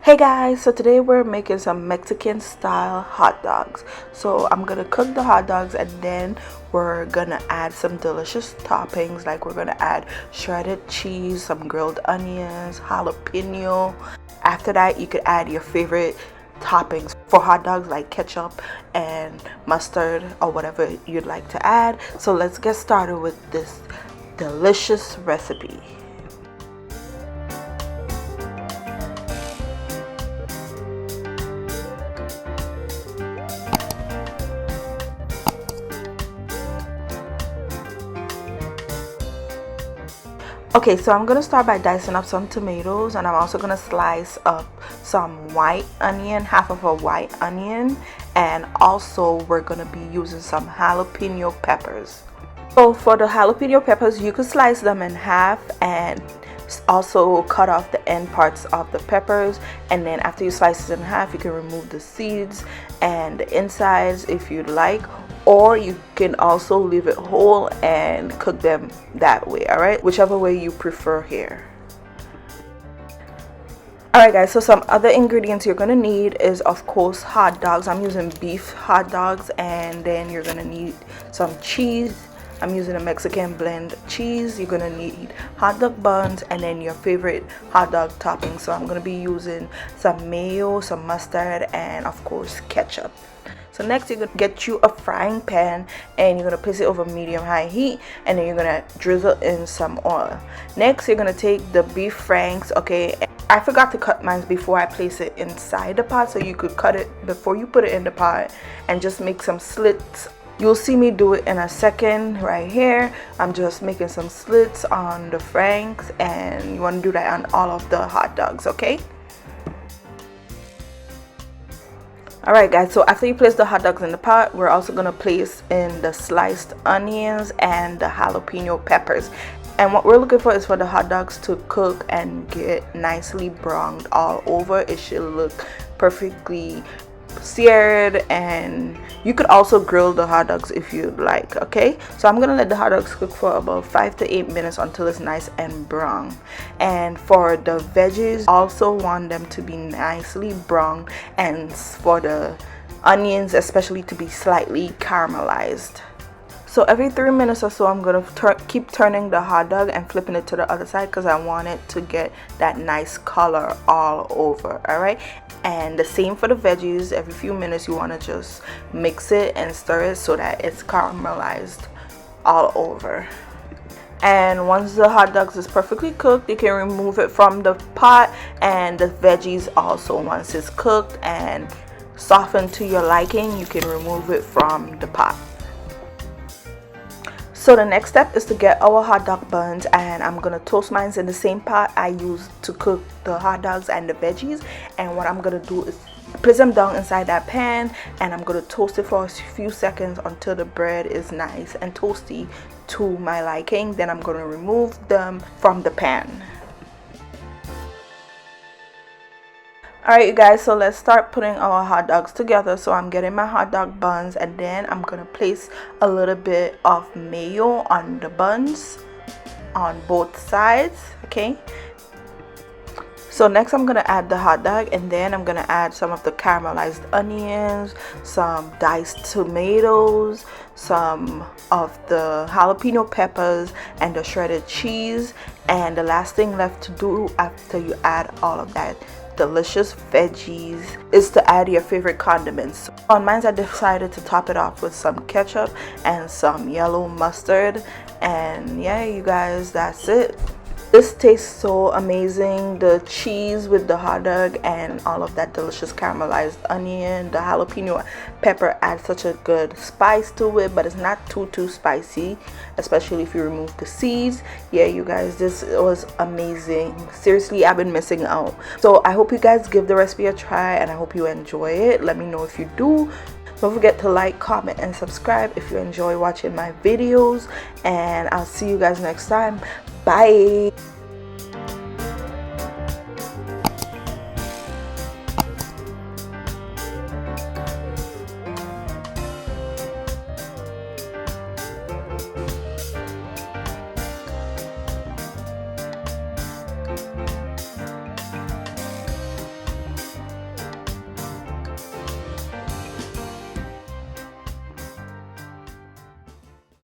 Hey guys, so today we're making some Mexican style hot dogs. So I'm gonna cook the hot dogs and then we're gonna add some delicious toppings, like we're gonna add shredded cheese, some grilled onions, jalapeno. After that, you could add your favorite toppings for hot dogs like ketchup and mustard or whatever you'd like to add. So let's get started with this delicious recipe. Okay, so I'm gonna start by dicing up some tomatoes, and I'm also gonna slice up some white onion, half of a white onion, and also we're gonna be using some jalapeno peppers. So for the jalapeno peppers, you could slice them in half and also cut off the end parts of the peppers, and then after you slice it in half, you can remove the seeds and the insides if you'd like, or you can also leave it whole and cook them that way. All right, whichever way you prefer here. Alright guys, so some other ingredients you're gonna need is, of course, hot dogs. I'm using beef hot dogs, and then you're gonna need some cheese. I'm using a Mexican blend cheese. You're gonna need hot dog buns, and then your favorite hot dog topping. So I'm gonna be using some mayo, some mustard, and of course ketchup. So next, you're gonna get you a frying pan, and you're gonna place it over medium-high heat, and then you're gonna drizzle in some oil. Next, you're gonna take the beef franks. Okay, I forgot to cut mine before I place it inside the pot, so you could cut it before you put it in the pot and just make some slits. You'll see me do it in a second. Right here, I'm just making some slits on the franks, and you want to do that on all of the hot dogs. Okay. Alright guys, so after you place the hot dogs in the pot, we're also going to place in the sliced onions and the jalapeno peppers. And what we're looking for is for the hot dogs to cook and get nicely browned all over. It should look perfectly seared, and you could also grill the hot dogs if you'd like. Okay, so I'm gonna let the hot dogs cook for about 5 to 8 minutes until it's nice and brown. And for the veggies, also want them to be nicely brown, and for the onions especially to be slightly caramelized. So every 3 minutes or so, I'm gonna keep turning the hot dog and flipping it to the other side, because I want it to get that nice color all over. All right, and the same for the veggies. Every few minutes, you want to just mix it and stir it so that it's caramelized all over. And once the hot dogs is perfectly cooked, you can remove it from the pot, and the veggies also, once it's cooked and softened to your liking, you can remove it from the pot. So the next step is to get our hot dog buns, and I'm gonna toast mine in the same pot I used to cook the hot dogs and the veggies. And what I'm gonna do is place them down inside that pan, and I'm gonna toast it for a few seconds until the bread is nice and toasty to my liking. Then I'm gonna remove them from the pan. Alright you guys, so let's start putting our hot dogs together. So I'm getting my hot dog buns, and then I'm gonna place a little bit of mayo on the buns on both sides. Okay, so next I'm gonna add the hot dog, and then I'm gonna add some of the caramelized onions, some diced tomatoes, some of the jalapeno peppers, and the shredded cheese. And the last thing left to do after you add all of that delicious veggies is to add your favorite condiments. On mine, I decided to top it off with some ketchup and some yellow mustard. And yeah, you guys, that's it. This tastes so amazing. The cheese with the hot dog and all of that delicious caramelized onion, the jalapeno pepper adds such a good spice to it, but it's not too spicy, especially if you remove the seeds. Yeah, you guys, this was amazing. Seriously, I've been missing out. So I hope you guys give the recipe a try, and I hope you enjoy it. Let me know if you do. Don't forget to like, comment, and subscribe if you enjoy watching my videos, and I'll see you guys next time. Bye.